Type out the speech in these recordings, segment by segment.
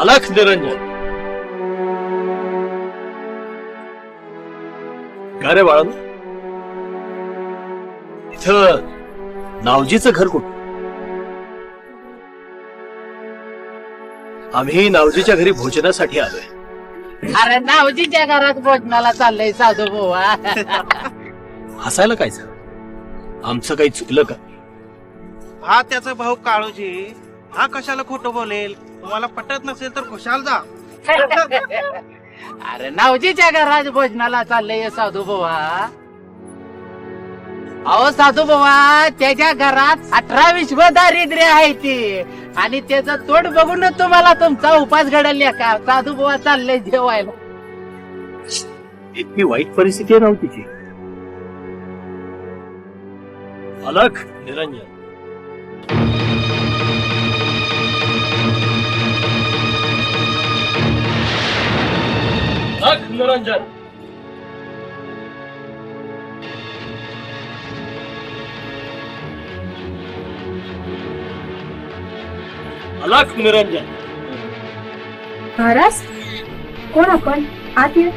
अलख निरंजन. का रे बाळा, इथं नावजीचं घर कुठं? आम्ही नावजीच्या घरी भोजनासाठी आलोय. अरे नावजीच्या घरात भोजनाला चाललंय साधू बुवा. हसायला काय झालं? आमचं काही चुकलं का? हा त्याचा भाऊ काळूजी, हा कशाला खोटं बोलेल? तुम्हाला पटत नसेल तर खुशाल जा. अरे नावजीच्या घरात भोजनाला चाललंय साधू बुवा. अहो साधू बुवा, त्याच्या घरात 18 विश्व दारिद्र्य आहे ती, आणि त्याचं तोंड बघूनच तुम्हाला तुमचा उपास घडले का? साधू बुवा चाललंय जेवायला. इतकी वाईट परिस्थिती आहे नव्हतीची. अलख निरंजन. अलख निरंजन. अलख निरंजन. महाराज, कोण आपण? आत ये.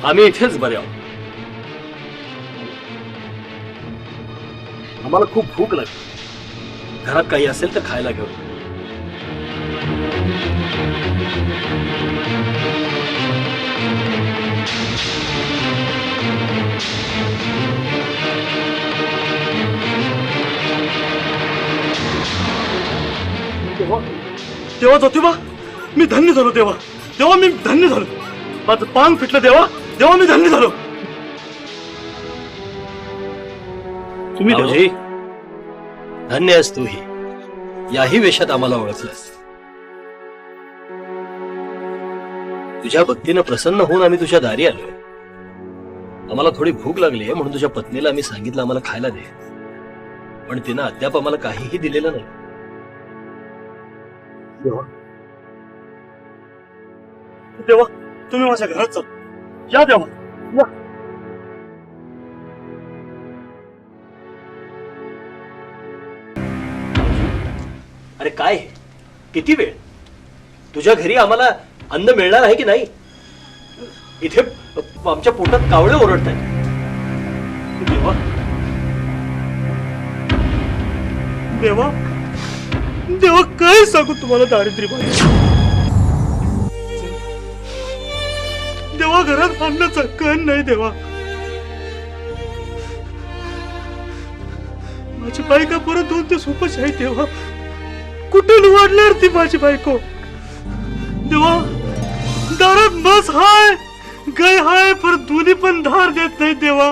आम्ही इथेच बरे आहोत. आम्हाला खूप भूक लागली. घरात काही असेल तर खायला घेऊ. देवा ज्योतिबा, मी धन्य झालो. देवा देवा, मी धन्य झालो. माझं पांग फिटलं. देवा देवा, मी धन्य झालो. तुम्ही देवा. नावजी, धन्य आहेस तूही. याही वेशात आम्हाला ओळखलंस. तुझ्या भक्तीनं प्रसन्न होऊन आम्ही तुझ्या दारी आलोय. आम्हाला थोडी भूक लागली आहे म्हणून तुझ्या पत्नीला आम्ही सांगितलं आम्हाला खायला दे, पण तिनं अद्याप आम्हाला काहीही दिलेलं नाही. देवा देवा, तुम्ही माझ्या घरात चल. या देवा, या. अरे काय हे? किती वेळ? तुझ्या घरी आम्हाला अन्न मिळणार आहे की नाही? इथे आमच्या पोटात कावळे ओरडत आहेत. देवा देवा देवा, काय सांगू तुम्हाला दारिद्र्य. देवा, घरात भांडण्याचं कण नाही. देवा, माझी बायका परत 2 दिवस उपाशी आहे. देवा, कुठून वाढणार ती माझी बायको? देवा, दारात बस हाय, गाय हाय, पर दोन्ही पण धार देत नाही. देवा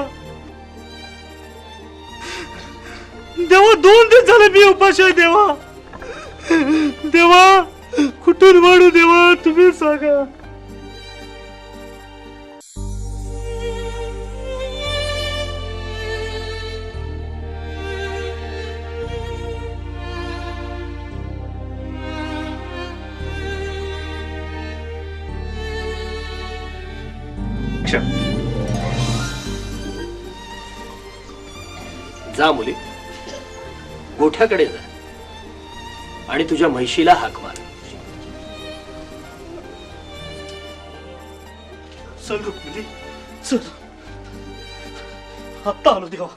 देवा, 2 दिवस झाले मी उपाशी आहे. देवा देवा, कुठून वाढू? देवा, तुम्ही सांगा. जा मुली, गोठ्याकडे जा आणि तुझ्या म्हैशीला हाक मार. चल रुक्मिणी, चल. आत्ता आलो. देवा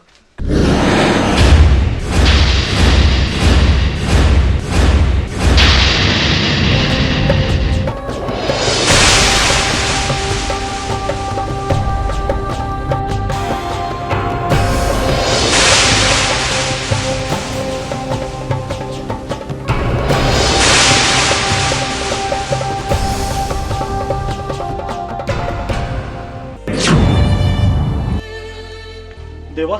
देवा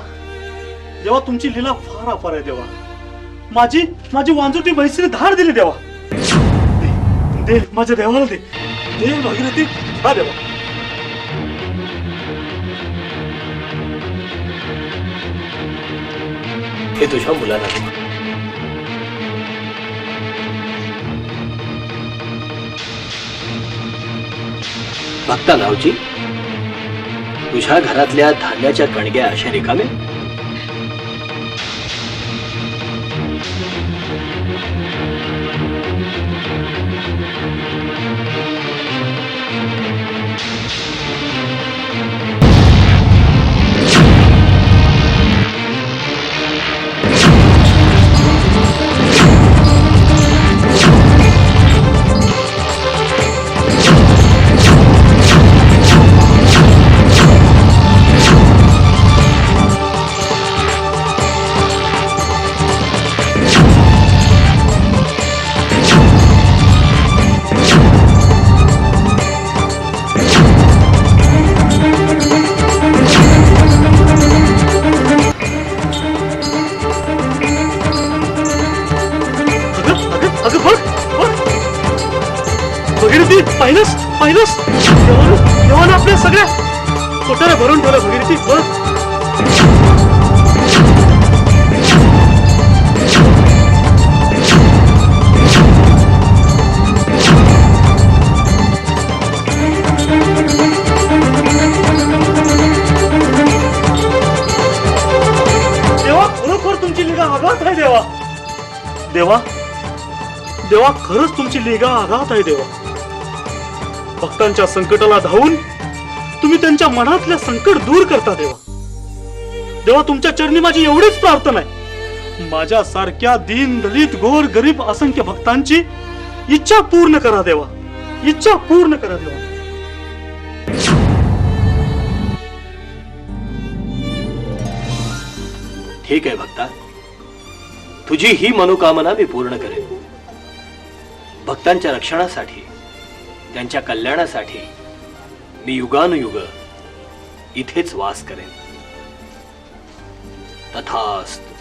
देवा, तुमची लीला फार अपार आहे. देवा, माझी वांजुटी म्हैसीने धार दिली. देवा दे, माझ्या देवाला दे. दे भागीरथी. हा देवा. हे तुझ्या मुलाला दे. भक्ता नावजी, तुझ्या घरातल्या धान्याच्या कणग्या अशा रिकाम्या? पाहिलंस देवानं आपल्या सगळ्या कोटाऱ्या भरून ठेवल्या भगीरथी बघ. देवा खरोखर तुमची लिगा आघात आहे देवा. देवा देवा खरंच तुमची लिगा आघात आहे देवा. भक्तांच्या संकटाला धावून तुम्ही त्यांच्या मनातल्या संकट दूर करता देवा. देवा तुमच्या चरणी माझी एवढीच प्रार्थना आहे, माझ्या सारख्या दीन दलित गोर गरीब असंख्य भक्तांची इच्छा पूर्ण करा देवा, इच्छा पूर्ण करा देवा. ठीक आहे भक्ता, तुझी ही मनोकामना मी पूर्ण करेन. भक्तांच्या रक्षणासाठी, त्यांच्या कल्याणासाठी मी युगानुयुग इथेच वास करेन. तथास्तु.